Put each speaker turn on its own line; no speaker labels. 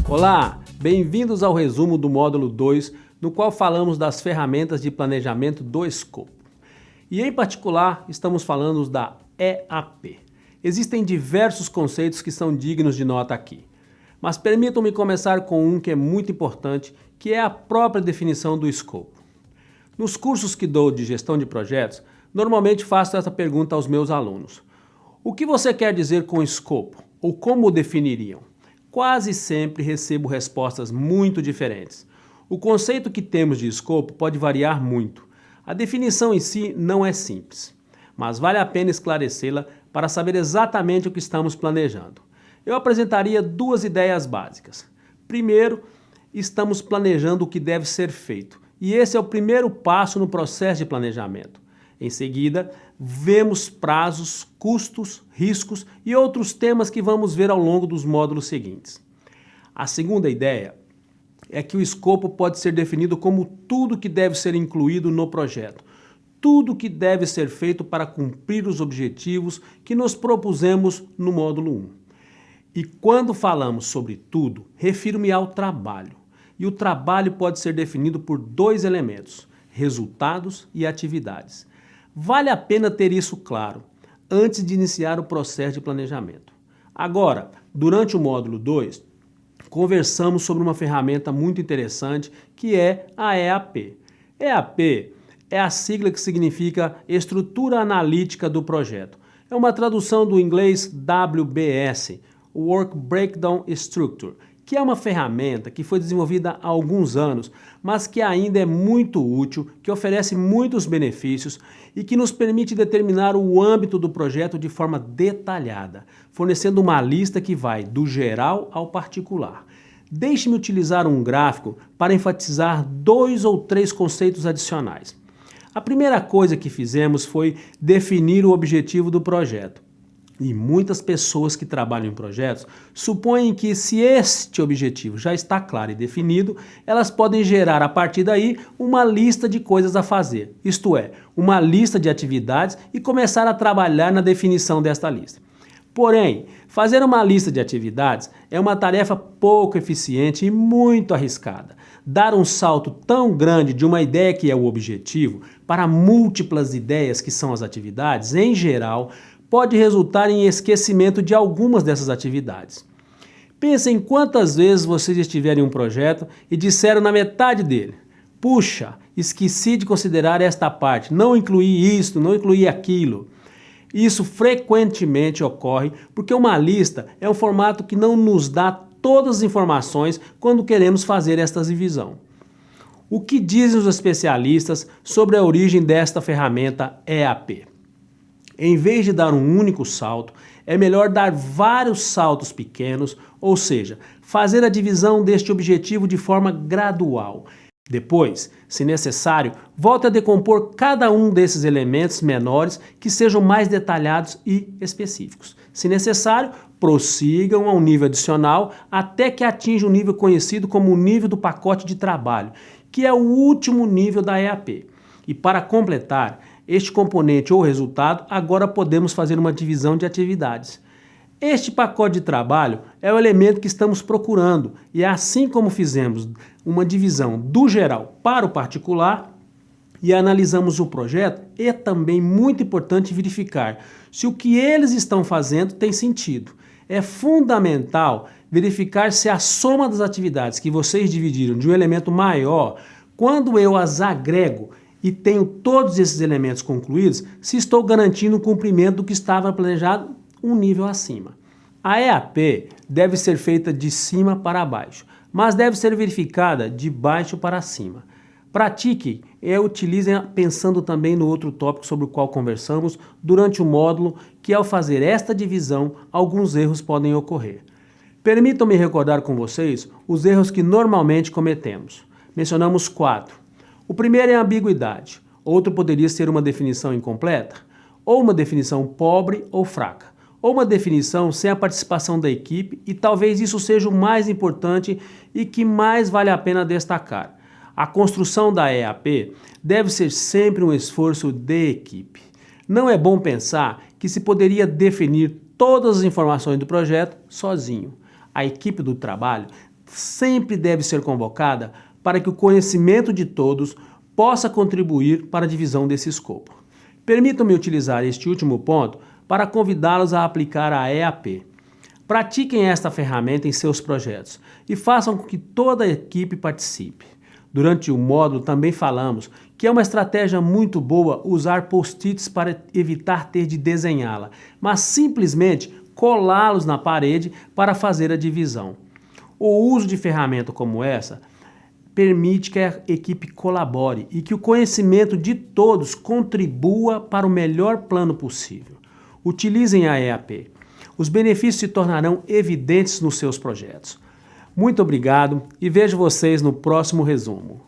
Olá, bem-vindos ao resumo do módulo 2, no qual falamos das ferramentas de planejamento do escopo. E em particular, estamos falando da EAP. Existem diversos conceitos que são dignos de nota aqui, mas permitam-me começar com um que é muito importante, que é a própria definição do escopo. Nos cursos que dou de gestão de projetos, normalmente faço essa pergunta aos meus alunos. O que você quer dizer com escopo? Ou como o definiriam? Quase sempre recebo respostas muito diferentes. O conceito que temos de escopo pode variar muito. A definição em si não é simples, mas vale a pena esclarecê-la para saber exatamente o que estamos planejando. Eu apresentaria duas ideias básicas. Primeiro, estamos planejando o que deve ser feito, e esse é o primeiro passo no processo de planejamento. Em seguida, vemos prazos, custos, riscos e outros temas que vamos ver ao longo dos módulos seguintes. A segunda ideia é que o escopo pode ser definido como tudo que deve ser incluído no projeto, tudo que deve ser feito para cumprir os objetivos que nos propusemos no módulo 1. E quando falamos sobre tudo, refiro-me ao trabalho. E o trabalho pode ser definido por dois elementos: resultados e atividades. Vale a pena ter isso claro antes de iniciar o processo de planejamento. Agora, durante o módulo 2, conversamos sobre uma ferramenta muito interessante que é a EAP. EAP é a sigla que significa Estrutura Analítica do Projeto. É uma tradução do inglês WBS, Work Breakdown Structure, que é uma ferramenta que foi desenvolvida há alguns anos, mas que ainda é muito útil, que oferece muitos benefícios e que nos permite determinar o âmbito do projeto de forma detalhada, fornecendo uma lista que vai do geral ao particular. Deixe-me utilizar um gráfico para enfatizar 2 ou 3 conceitos adicionais. A primeira coisa que fizemos foi definir o objetivo do projeto. E muitas pessoas que trabalham em projetos supõem que, se este objetivo já está claro e definido, elas podem gerar a partir daí uma lista de coisas a fazer, isto é, uma lista de atividades e começar a trabalhar na definição desta lista. Porém, fazer uma lista de atividades é uma tarefa pouco eficiente e muito arriscada. Dar um salto tão grande de uma ideia que é o objetivo para múltiplas ideias que são as atividades, em geral, pode resultar em esquecimento de algumas dessas atividades. Pensem quantas vezes vocês estiverem em um projeto e disseram na metade dele: puxa, esqueci de considerar esta parte, não incluí isto, não incluí aquilo. Isso frequentemente ocorre porque uma lista é um formato que não nos dá todas as informações quando queremos fazer esta divisão. O que dizem os especialistas sobre a origem desta ferramenta EAP? Em vez de dar um único salto, é melhor dar vários saltos pequenos, ou seja, fazer a divisão deste objetivo de forma gradual. Depois, se necessário, volte a decompor cada um desses elementos menores que sejam mais detalhados e específicos. Se necessário, prossigam a um nível adicional até que atinja o nível conhecido como o nível do pacote de trabalho, que é o último nível da EAP. E para completar este componente ou resultado, agora podemos fazer uma divisão de atividades. Este pacote de trabalho é o elemento que estamos procurando e assim como fizemos uma divisão do geral para o particular e analisamos o projeto, é também muito importante verificar se o que eles estão fazendo tem sentido. É fundamental verificar se a soma das atividades que vocês dividiram de um elemento maior, quando eu as agrego e tenho todos esses elementos concluídos, se estou garantindo o cumprimento do que estava planejado um nível acima. A EAP deve ser feita de cima para baixo, mas deve ser verificada de baixo para cima. Pratique e utilizem pensando também no outro tópico sobre o qual conversamos durante o módulo, que ao fazer esta divisão, alguns erros podem ocorrer. Permitam-me recordar com vocês os erros que normalmente cometemos. Mencionamos 4. O primeiro é a ambiguidade. Outro poderia ser uma definição incompleta, ou uma definição pobre ou fraca, ou uma definição sem a participação da equipe, e talvez isso seja o mais importante e que mais vale a pena destacar. A construção da EAP deve ser sempre um esforço de equipe. Não é bom pensar que se poderia definir todas as informações do projeto sozinho. A equipe do trabalho sempre deve ser convocada para que o conhecimento de todos possa contribuir para a divisão desse escopo. Permitam-me utilizar este último ponto para convidá-los a aplicar a EAP. Pratiquem esta ferramenta em seus projetos e façam com que toda a equipe participe. Durante o módulo também falamos que é uma estratégia muito boa usar post-its para evitar ter de desenhá-la, mas simplesmente colá-los na parede para fazer a divisão. O uso de ferramenta como essa permite que a equipe colabore e que o conhecimento de todos contribua para o melhor plano possível. Utilizem a EAP. Os benefícios se tornarão evidentes nos seus projetos. Muito obrigado e vejo vocês no próximo resumo.